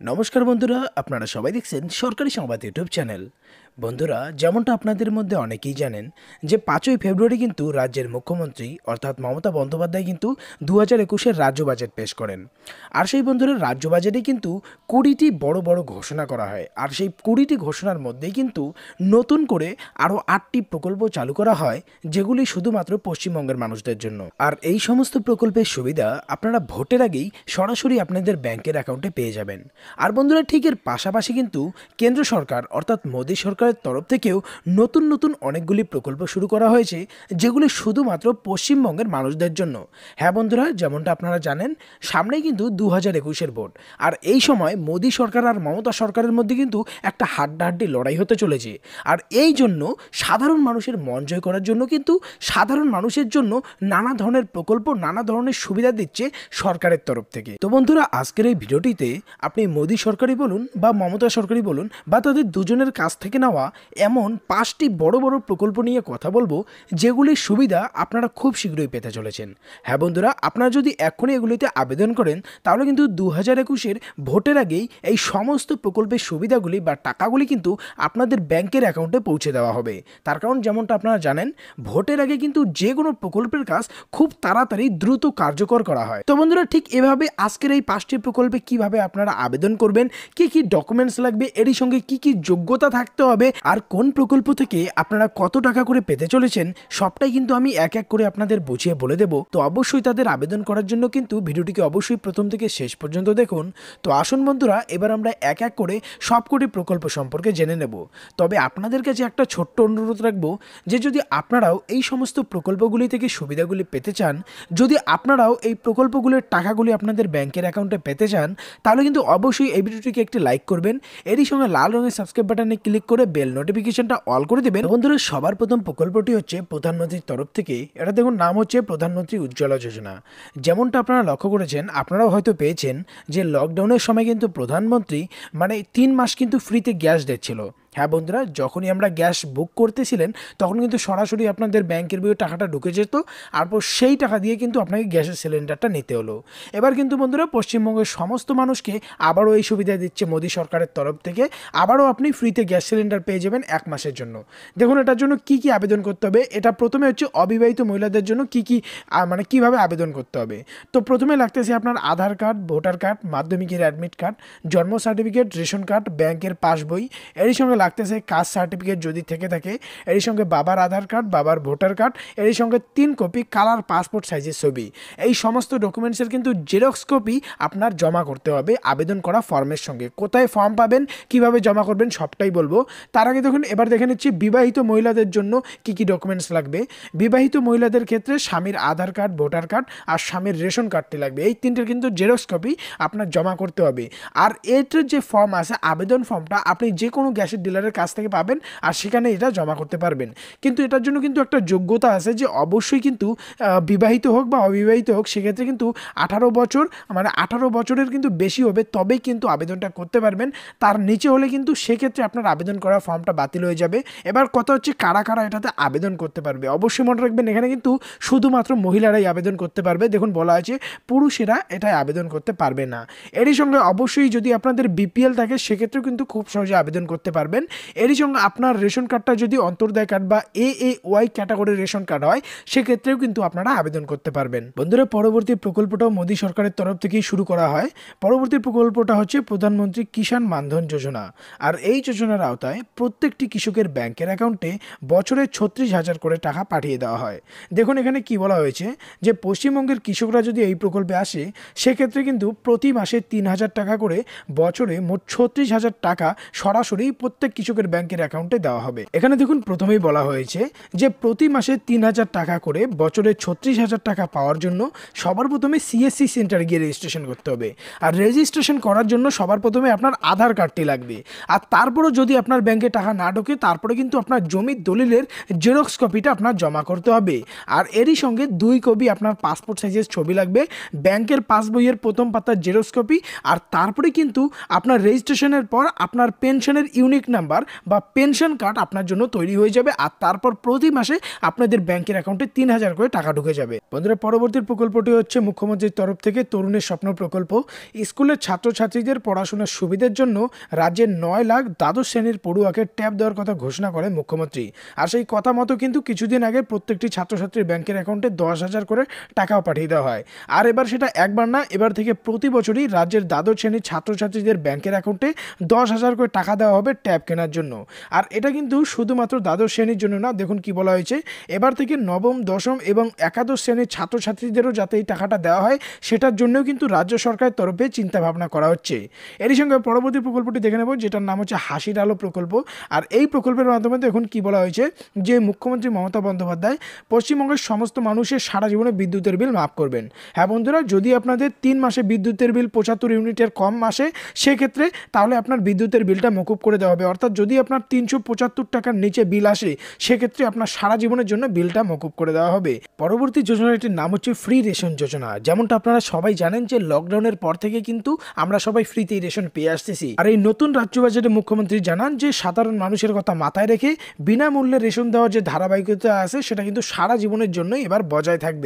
নমস্কার বন্ধুরা, আপনারা সবাই দেখছেন সরকারি সংবাদ ইউটিউব চ্যানেল। বন্ধুরা, যেমনটা আপনাদের মধ্যে অনেকেই জানেন যে 5ই ফেব্রুয়ারি কিন্তু রাজ্যের মুখ্যমন্ত্রী অর্থাৎ মমতা বন্দ্যোপাধ্যায় কিন্তু 2021-এর রাজ্য বাজেট পেশ করেন। আর সেই বন্ধুরা রাজ্য বাজেটে কিন্তু 20টি বড় বড় ঘোষণা করা হয়। আর সেই 20টি ঘোষণার মধ্যেই কিন্তু নতুন করে আরও 8টি প্রকল্প চালু করা হয়, যেগুলি শুধুমাত্র পশ্চিমবঙ্গের মানুষদের জন্য। আর এই সমস্ত প্রকল্পের সুবিধা আপনারা ভোটের আগেই সরাসরি আপনাদের ব্যাংকের অ্যাকাউন্টে পেয়ে যাবেন। আর বন্ধুরা, ঠিক এর পাশাপাশি কিন্তু কেন্দ্র সরকার অর্থাৎ মোদী সরকারের তরফ থেকেও নতুন নতুন অনেকগুলি প্রকল্প শুরু করা হয়েছে, যেগুলি শুধুমাত্র পশ্চিমবঙ্গের মানুষদের জন্য। হ্যাঁ বন্ধুরা, যেমনটা আপনারা জানেন, সামনেই কিন্তু 2021-এর ভোট। আর এই সময় মোদী সরকার আর মমতা সরকারের মধ্যে কিন্তু একটা হাড্ডাহাড্ডি লড়াই হতে চলেছে। আর এই জন্য সাধারণ মানুষের মন জয় করার জন্য কিন্তু সাধারণ মানুষের জন্য নানা ধরনের প্রকল্প, নানা ধরনের সুবিধা দিচ্ছে সরকারের তরফ থেকে। তো বন্ধুরা, আজকের এই ভিডিওটিতে আপনি মোদী সরকারই বলুন বা মমতা সরকারই বলুন বা তাদের দুজনের কাছ থেকে নেওয়া এমন 5টি বড় বড় প্রকল্প নিয়ে কথা বলবো, যেগুলির সুবিধা আপনারা খুব শীঘ্রই পেতে চলেছেন। হ্যাঁ বন্ধুরা, আপনারা যদি এখনই এগুলিতে আবেদন করেন, তাহলে কিন্তু 2021-এর ভোটের আগেই এই সমস্ত প্রকল্পের সুবিধাগুলি বা টাকাগুলি কিন্তু আপনাদের ব্যাংকের অ্যাকাউন্টে পৌঁছে দেওয়া হবে। তার কারণ যেমনটা আপনারা জানেন, ভোটের আগে কিন্তু যে কোনো প্রকল্পের কাজ খুব তাড়াতাড়ি দ্রুত কার্যকর করা হয়। তো বন্ধুরা, ঠিক এভাবে আজকের এই 5টি প্রকল্পে কিভাবে আপনারা আবেদন করবেন, কি কি ডকুমেন্টস লাগবে, এরই সঙ্গে কি কি যোগ্যতা থাকতে হবে, আর কোন প্রকল্প থেকে আপনারা কত টাকা করে পেতে চলেছেন, সবটাই কিন্তু আমি এক এক করে আপনাদের বুঝিয়ে বলে দেব। তো অবশ্যই তাদের আবেদন করার জন্য কিন্তু ভিডিওটিকে অবশ্যই প্রথম থেকে শেষ পর্যন্ত দেখুন। তো আসুন বন্ধুরা, এবার আমরা এক এক করে সবকটি প্রকল্প সম্পর্কে জেনে নেব। তবে আপনাদের কাছে একটা ছোট্ট অনুরোধ রাখবো, যে যদি আপনারাও এই সমস্ত প্রকল্পগুলি থেকে সুবিধাগুলি পেতে চান, যদি আপনারাও এই প্রকল্পগুলির টাকাগুলি আপনাদের ব্যাংকের অ্যাকাউন্টে পেতে চান, তাহলে কিন্তু অবশ্যই এই ভিডিওটিকে একটি লাইক করবেন, এরই সঙ্গে লাল রঙের সাবস্ক্রাইব বাটনে ক্লিক করে বেল নোটিফিকেশনটা অল করে দেবেন। বন্ধুরা, সবার প্রথম প্রকল্পটি হচ্ছে প্রধানমন্ত্রীর তরফ থেকে। এটা দেখুন, নাম হচ্ছে প্রধানমন্ত্রী উজ্জ্বলা যোজনা। যেমনটা আপনারা লক্ষ্য করেছেন, আপনারাও হয়তো পেয়েছেন যে লকডাউনের সময় কিন্তু প্রধানমন্ত্রী 3 মাস কিন্তু ফ্রিতে গ্যাস দিচ্ছিল। হ্যাঁ বন্ধুরা, যখনই আমরা গ্যাস বুক করতেছিলেন, তখন কিন্তু সরাসরি আপনাদের ব্যাংকের বইয়ে টাকাটা ঢুকে যেত, তারপর সেই টাকা দিয়ে কিন্তু আপনাকে গ্যাসের সিলিন্ডারটা নিতে হলো। এবার কিন্তু বন্ধুরা, পশ্চিমবঙ্গের সমস্ত মানুষকে আবারও এই সুবিধা দিচ্ছে মোদী সরকারের তরফ থেকে। আবারও আপনি ফ্রিতে গ্যাস সিলিন্ডার পেয়ে যাবেন 1 মাসের জন্য। দেখুন, এটার জন্য কি কি আবেদন করতে হবে। এটা প্রথমে হচ্ছে অবিবাহিত মহিলাদের জন্য কি কি কিভাবে আবেদন করতে হবে। তো প্রথমে লাগতেছে আপনার আধার কার্ড, ভোটার কার্ড, মাধ্যমিকের অ্যাডমিট কার্ড, জন্ম সার্টিফিকেট, রেশন কার্ড, ব্যাংকের পাসবই, এরই সঙ্গে লাগতেছে কাস্ট সার্টিফিকেট যদি থেকে থাকে, এরই সঙ্গে বাবার আধার কার্ড, বাবার ভোটার কার্ড, এরই সঙ্গে 3 কপি কালার পাসপোর্ট সাইজের ছবি। এই সমস্ত ডকুমেন্টসের কিন্তু জেরক্স কপি আপনার জমা করতে হবে আবেদন করা ফর্মের সঙ্গে। কোথায় ফর্ম পাবেন, কিভাবে জমা করবেন, সবটাই বলবো। তার আগে দেখুন, এবার দেখে নিচ্ছি বিবাহিত মহিলাদের জন্য কি কি ডকুমেন্টস লাগবে। বিবাহিত মহিলাদের ক্ষেত্রে স্বামীর আধার কার্ড, ভোটার কার্ড আর স্বামীর রেশন কার্ডটি লাগবে। এই তিনটের কিন্তু জেরক্স কপি আপনার জমা করতে হবে। আর এটার যে ফর্ম আছে, আবেদন ফর্মটা আপনি যে কোনো গ্যাসের ডিলারের কাছ থেকে পাবেন, আর সেখানে এটা জমা করতে পারবেন। কিন্তু এটার জন্য কিন্তু একটা যোগ্যতা আছে, যে অবশ্যই কিন্তু বিবাহিত হোক বা অবিবাহিত হোক, সেক্ষেত্রে কিন্তু 18 বছর 18 বছরের কিন্তু বেশি হবে, তবেই কিন্তু আবেদনটা করতে পারবেন। তার নিচে হলে কিন্তু সেক্ষেত্রে আপনার আবেদন করা ফর্মটা বাতিল হয়ে যাবে। এবার কথা হচ্ছে কারা কারা এটাতে আবেদন করতে পারবে। অবশ্যই মনে রাখবেন, এখানে কিন্তু শুধুমাত্র মহিলারাই আবেদন করতে পারবে। দেখুন, বলা আছে পুরুষেরা এটাই আবেদন করতে পারবে না। এরই সঙ্গে অবশ্যই যদি আপনাদের বিপিএল থাকে, সেক্ষেত্রেও কিন্তু খুব সহজে আবেদন করতে পারবেন। এরই সঙ্গে আপনার রেশন কার্ডটা যদি অন্তর্দায় কার্ড বা AAY ক্যাটাগরির রেশন কার্ড হয়, সেক্ষেত্রেও কিন্তু আপনারা আবেদন করতে পারবেন। বন্ধুরা, পরবর্তী প্রকল্পটাও মোদী সরকারের তরফ থেকেই শুরু করা হয়। পরবর্তী প্রকল্পটা হচ্ছে প্রধানমন্ত্রী কিষাণ মানধন যোজনা। আর এই যোজনার আওতায় প্রত্যেকটি কৃষকের ব্যাংকের অ্যাকাউন্টে বছরে 36,000 করে টাকা পাঠিয়ে দেওয়া হয়। দেখুন, এখানে কি বলা হয়েছে, যে পশ্চিমবঙ্গের কৃষকরা যদি এই প্রকল্পে আসে, সেক্ষেত্রে কিন্তু প্রতি মাসে 3,000 টাকা করে, বছরে মোট 36,000 টাকা সরাসরি প্রত্যেক কৃষকের ব্যাংকের অ্যাকাউন্টে দেওয়া হবে। এখানে দেখুন, প্রথমেই বলা হয়েছে যে প্রতি মাসে 3,000 টাকা করে, বছরে 36,000 টাকা পাওয়ার জন্য সবার প্রথমে CSC সেন্টারে গিয়ে রেজিস্ট্রেশন করতে হবে। আর রেজিস্ট্রেশন করার জন্য সবার প্রথমে আপনার আধার কার্ডটি লাগবে। আর তারপরেও যদি আপনার ব্যাংকে টাকা না ঢোকে, তারপরে কিন্তু আপনার জমির দলিলের জেরক্স কপিটা আপনার জমা করতে হবে। আর এরই সঙ্গে 2 কপি আপনার পাসপোর্ট সাইজের ছবি লাগবে, ব্যাংকের পাসবইয়ের প্রথম পাতার জেরক্স কপি। আর তারপরে কিন্তু আপনার রেজিস্ট্রেশনের পর আপনার পেনশনের ইউনিক নাম্বার বা পেনশন কার্ড আপনার জন্য তৈরি হয়ে যাবে, আর তারপর প্রতি মাসে আপনাদের ব্যাংকের অ্যাকাউন্টে 3,000 করে টাকা ঢুকে যাবে। বন্ধুরা, পরবর্তী প্রকল্পটি হচ্ছে মুখ্যমন্ত্রীর তরফ থেকে তরুণের স্বপ্ন প্রকল্প। স্কুলের ছাত্রছাত্রীদের পড়াশোনার সুবিধার জন্য রাজ্যের 9 লাখ দ্বাদশ শ্রেণীর পড়ুয়াকে ট্যাব দেওয়ার কথা ঘোষণা করেন মুখ্যমন্ত্রী। আর সেই কথা মতো কিন্তু কিছুদিন আগে প্রত্যেকটি ছাত্রছাত্রীর ব্যাংকের অ্যাকাউন্টে 10,000 করে টাকাও পাঠিয়ে দেওয়া হয়। আর এবার সেটা একবার না, এবার থেকে প্রতি বছরই রাজ্যের দ্বাদশ শ্রেণীর ছাত্রছাত্রীদের ব্যাংকের অ্যাকাউন্টে 10,000 করে টাকা দেওয়া হবে ট্যাব কেনার জন্য। আর এটা কিন্তু শুধুমাত্র দ্বাদশ শ্রেণীর জন্য না, দেখুন কি বলা হয়েছে, এবার থেকে নবম, দশম এবং একাদশ শ্রেণীর ছাত্রছাত্রীদেরও যাতে এই টাকাটা দেওয়া হয় সেটার জন্যও কিন্তু রাজ্য সরকারের তরফে চিন্তা ভাবনা করা হচ্ছে। এরই সঙ্গে পরবর্তী প্রকল্পটি দেখে নেব, যেটার নাম হচ্ছে হাসির আলো প্রকল্প। আর এই প্রকল্পের মাধ্যমে দেখুন কি বলা হয়েছে যে মুখ্যমন্ত্রী মমতা বন্দ্যোপাধ্যায় পশ্চিমবঙ্গের সমস্ত মানুষের সারা জীবনে বিদ্যুতের বিল মাফ করবেন। হ্যাঁ বন্ধুরা, যদি আপনাদের 3 মাসে বিদ্যুতের বিল 75 ইউনিটের কম আসে সেক্ষেত্রে তাহলে আপনার বিদ্যুতের বিলটা মকুব করে দেওয়া হবে। অর্থাৎ যদি আপনার 375 টাকার নিচে বিল আসে সেক্ষেত্রে আপনার সারা জীবনের জন্য বিলটা মকুব করে দেওয়া হবে। পরবর্তী যোজনাটির নাম হচ্ছে ফ্রি রেশন যোজনা। যেমনটা আপনারা সবাই জানেন যে লকডাউনের পর থেকে কিন্তু আমরা সবাই ফ্রিতেই রেশন পেয়ে আসতেছি। আর এই নতুন রাজ্য বাজেটে মুখ্যমন্ত্রী জানান যে সাধারণ মানুষের কথা মাথায় রেখে বিনামূল্যে রেশন দেওয়ার যে ধারাবাহিকতা আছে সেটা কিন্তু সারা জীবনের জন্য এবার বজায় থাকবে।